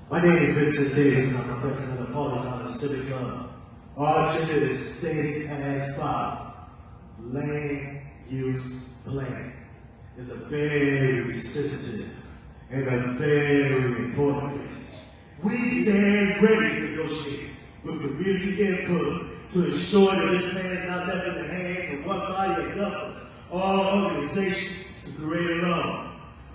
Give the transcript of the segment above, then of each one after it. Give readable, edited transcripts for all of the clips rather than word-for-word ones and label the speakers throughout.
Speaker 1: My name is Vincent Davis, and I'm the president of Paulie's Honor Civic Club. Our agenda is stated as follows. Land use plan is a very sensitive and a very important issue. We stand ready to negotiate with community input to ensure that this plan is not left in the hands of one body of government or organization to create another.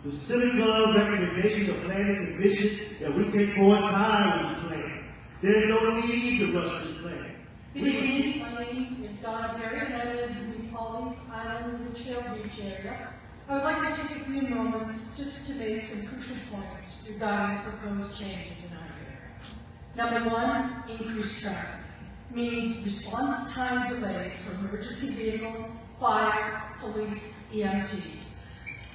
Speaker 1: The Civic Club recommendation of planning and mission that we take more time with this plan. There's no need to rush this plan.
Speaker 2: Good evening. My name is Donna Perry, and I live in the Pawleys Island, Litchfield Beach area. I would like to take a few moments just to make some crucial points regarding the proposed changes in our area. Number one, increased traffic means response time delays for emergency vehicles, fire, police, EMTs.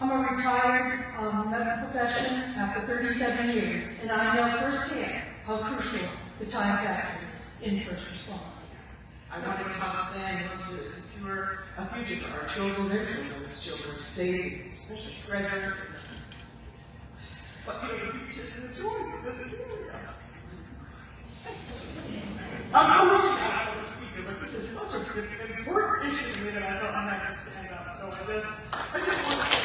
Speaker 2: I'm a retired medical professional after 37 years, and I know firsthand how crucial the time factor is in first response.
Speaker 3: I want to talk plan once to secure a future for our children, their children's children, to save, especially treasure. But you know, the beaches and the joys of this area. I'm really not a public speaker, but this is such an important issue to me that I felt I had to stand up. So I just want to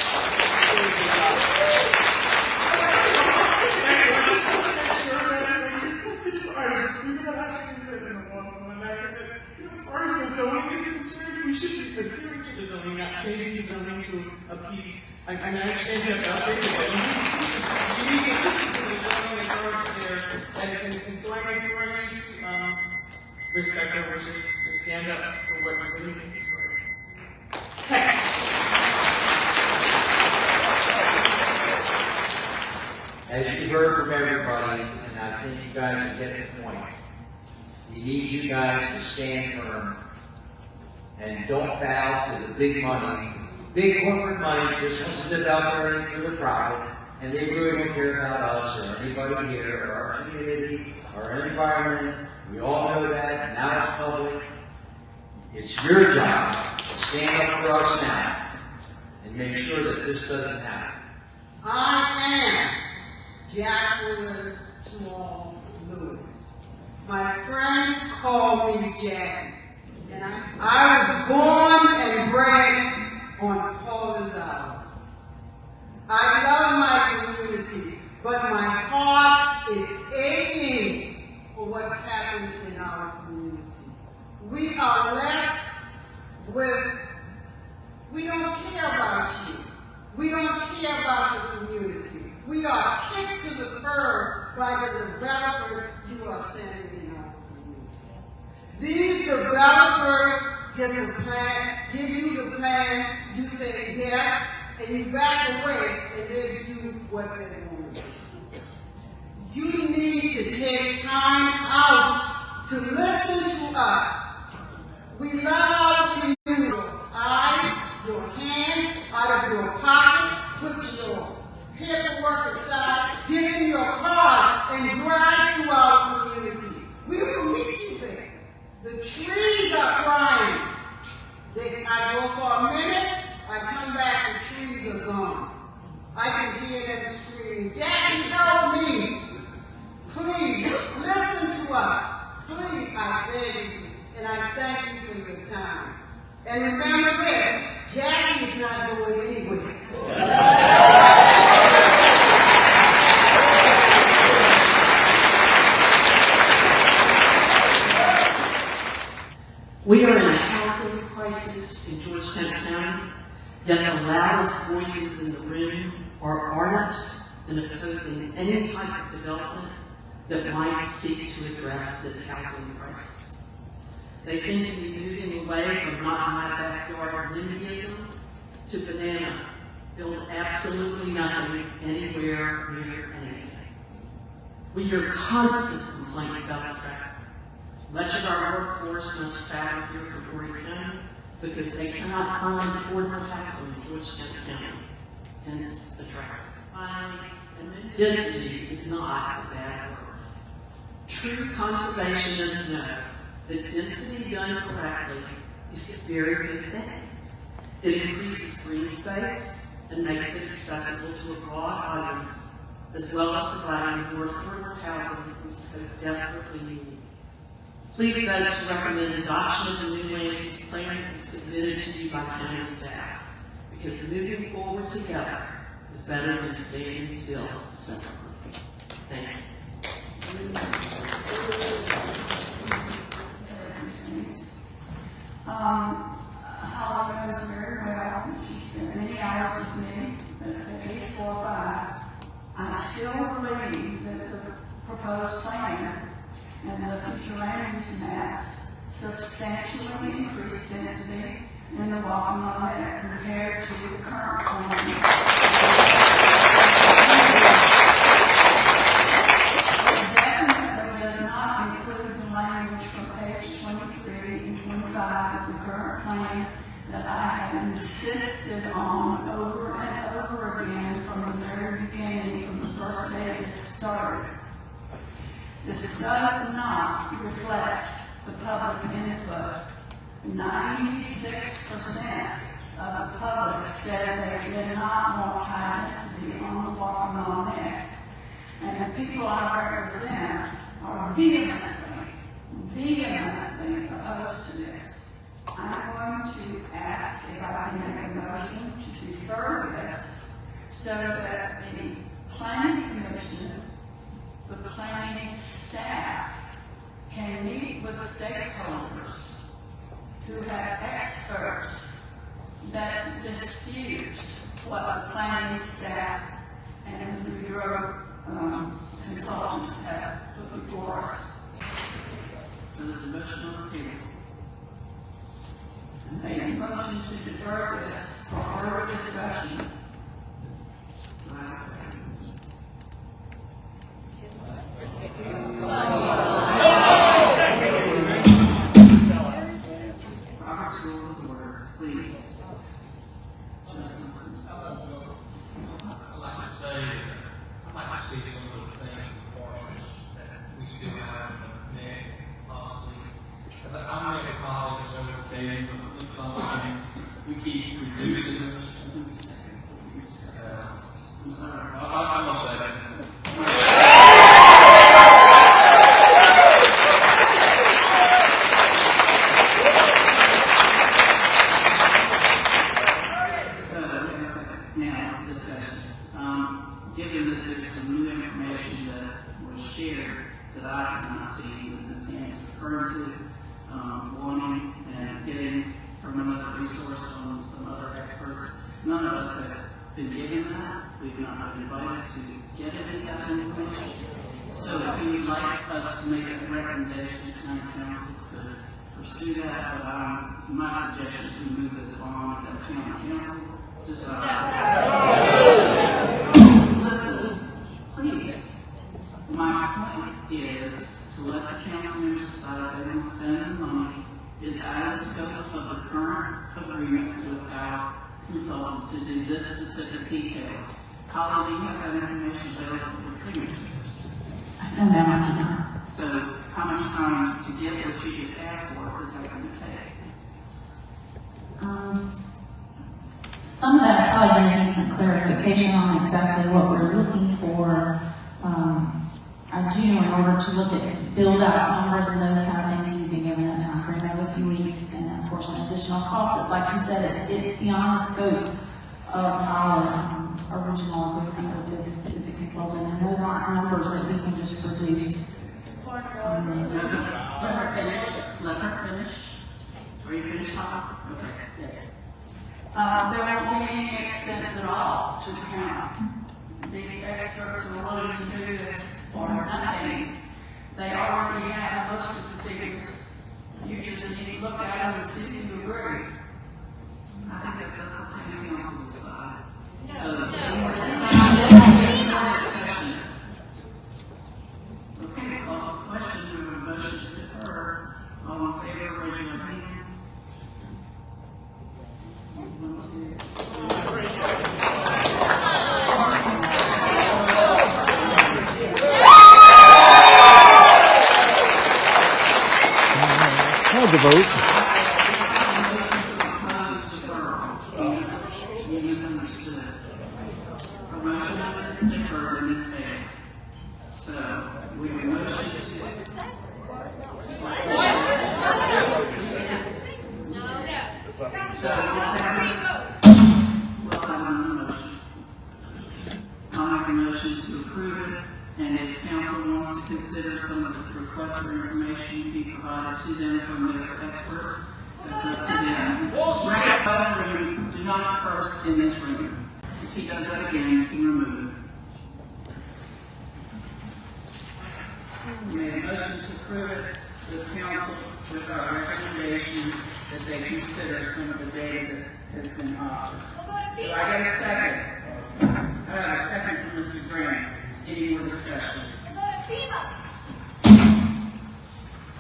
Speaker 3: we should be adhering to the zoning, not changing the zoning to appease. I understand you have to update it, but you need to listen to the zoning that's already there. And so I'm referring you to respect our wishes, to stand up for what we think is right. Hey.
Speaker 4: As you heard from everybody, and I think you guys are getting the point, we need you guys to stand firm and don't bow to the big money. Big corporate money just wants to develop everything for their profit, and they really don't care about us or anybody here or our community or our environment. We all know that. Now it's public. It's your job to stand up for us now and make sure that this doesn't happen.
Speaker 5: I am Jacqueline Small Lewis. My friends call me Jackie. And I was born and bred on Paulie's Island. I love my community, but my heart is aching for what's happened in our community. We are left with, we don't care about you. We don't care about the community. We are kicked to the curb by the developers you are sending in our community. These developers give you the plan, you say yes, and you back away, and they do what they want to do. You need to take time out to listen to us. We love our community. Your hands out of your pocket, put your paperwork aside, get in your car, and drive through our community. We will meet you there. The trees are crying. I go for a minute, I come back, the trees are gone. I can hear them screaming, Jackie, help me. Please, listen to us. Please, I beg you, and I thank you for your time. And remember this, Jackie is not going anywhere.
Speaker 6: We are in a housing crisis in Georgetown County, yet the loudest voices in the room are ardent in opposing any type of development that might seek to address this housing crisis. They seem to be moving away from not my backyard NIMBYism to banana, build absolutely nothing anywhere near anything. We hear constant complaints about the traffic. Much of our workforce must travel here from Horry County because they cannot find affordable housing in Georgetown County, hence the traffic. Density is not a bad word. True conservationists know that density done correctly is a very good thing. It increases green space and makes it accessible to a broad audience as well as providing more affordable housing is so desperately needed. Please vote to recommend adoption of the new land use plan as submitted to you by county staff, because moving forward together is better than standing still separately. Thank you.
Speaker 7: Holly knows very well. She spent many hours with me, at least 4 or 5. I still believe that the proposed plan and the future land use maps substantially increase density in the Waccamaw Neck compared to the current plan. Definitely does not include the language from page 23 and 25 of the current plan that I have insisted on over and over again from the very beginning, from the first day this started. This does not reflect the public input. 96% of the public said they did not want high density on the Waccamaw Neck. And the people I represent are vehemently opposed to this. I'm going to ask if I can make a motion to defer this so that the planning commission, the planning staff, can meet with stakeholders who have experts that dispute what the planning staff and the Bureau consultants have put before us.
Speaker 6: So there's a motion on the table.
Speaker 7: I make a motion to defer this for further discussion.
Speaker 6: Do I have a second? Robert's Rules of Order, please. Just listen.
Speaker 8: I'd like to say, I'd like to see some of the things, portions that we still have in the neck, possibly. I make a call this over the days of the funding. We keep reducing this.
Speaker 6: I'm sorry.
Speaker 8: I'm gonna say that.
Speaker 6: Now, discussion. Given that there's some new information that was shared that I have not seen that Ms. Hand is referring to, wanting and getting from another resource from some other experts, none of us have been given that. We've not been invited to get any of that information. So if you would like us to make a recommendation, the county council could pursue that, but my suggestion is we move this on to the county council. Listen, please. My point is to let the council members decide if they want to spend the money is out of the scope of the current agreement with our consultants to do this specific details. Holly, do you have that information available for fingertips?
Speaker 7: No, ma'am, I do not.
Speaker 6: So how much time to get what you just asked for is that going to take?
Speaker 7: Some of that probably going to need some clarification on exactly what we're looking for. I do, in order to look at build-out numbers and those kind of things, you'd be given a time frame of a few weeks, and of course an additional cost. Like you said, it's beyond the scope of our original agreement with this specific consultant, and those aren't numbers that we can just produce.
Speaker 6: Let her finish. Let her finish. Are you finished, Holly? Okay, yes.
Speaker 7: There won't be any expense at all to the county. These experts are willing to do this for nothing. They already have most of the figures. You just need to look at them and see if you agree.
Speaker 6: I think that's up for county council to decide. So, discussion. Okay, call for question. We have a motion to defer. All in favor, raise your hand.
Speaker 9: How'd the vote?
Speaker 6: You misunderstood. Promotion is deferred and in favor. We have a motion to. So, let's have we'll have another motion. I'll make a motion to approve it, and if council wants to consider some of the requests for information to be provided to them from their experts, that's up to them. Right, do not curse in this room. If he does that again, you can remove it. We made a motion to approve it, the council with our recommendation that they consider some of the data that has been offered. Do I get a second? I have a second from Mr. Grant. Any more discussion?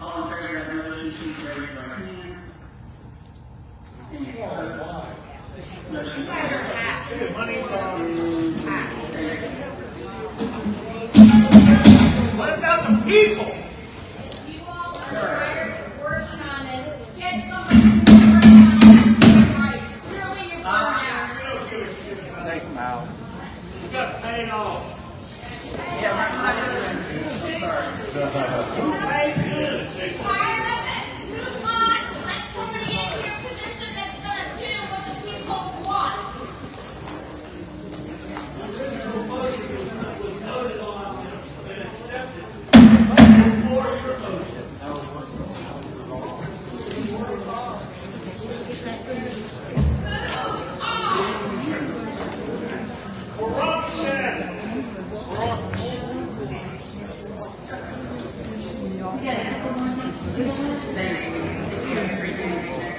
Speaker 6: All in favor of the motion, please raise your right hand. Any opposed? Motion carries.
Speaker 8: What about the people?
Speaker 9: You all are tired of working on it. Get somebody who can work on it. Right. Clearly you're burnt out.
Speaker 8: Take them out. You got to pay it off.
Speaker 6: Yeah, I'm sorry.
Speaker 9: Tired of it. Move on. Let somebody into your position that's going to do what the people want.
Speaker 6: Thank you.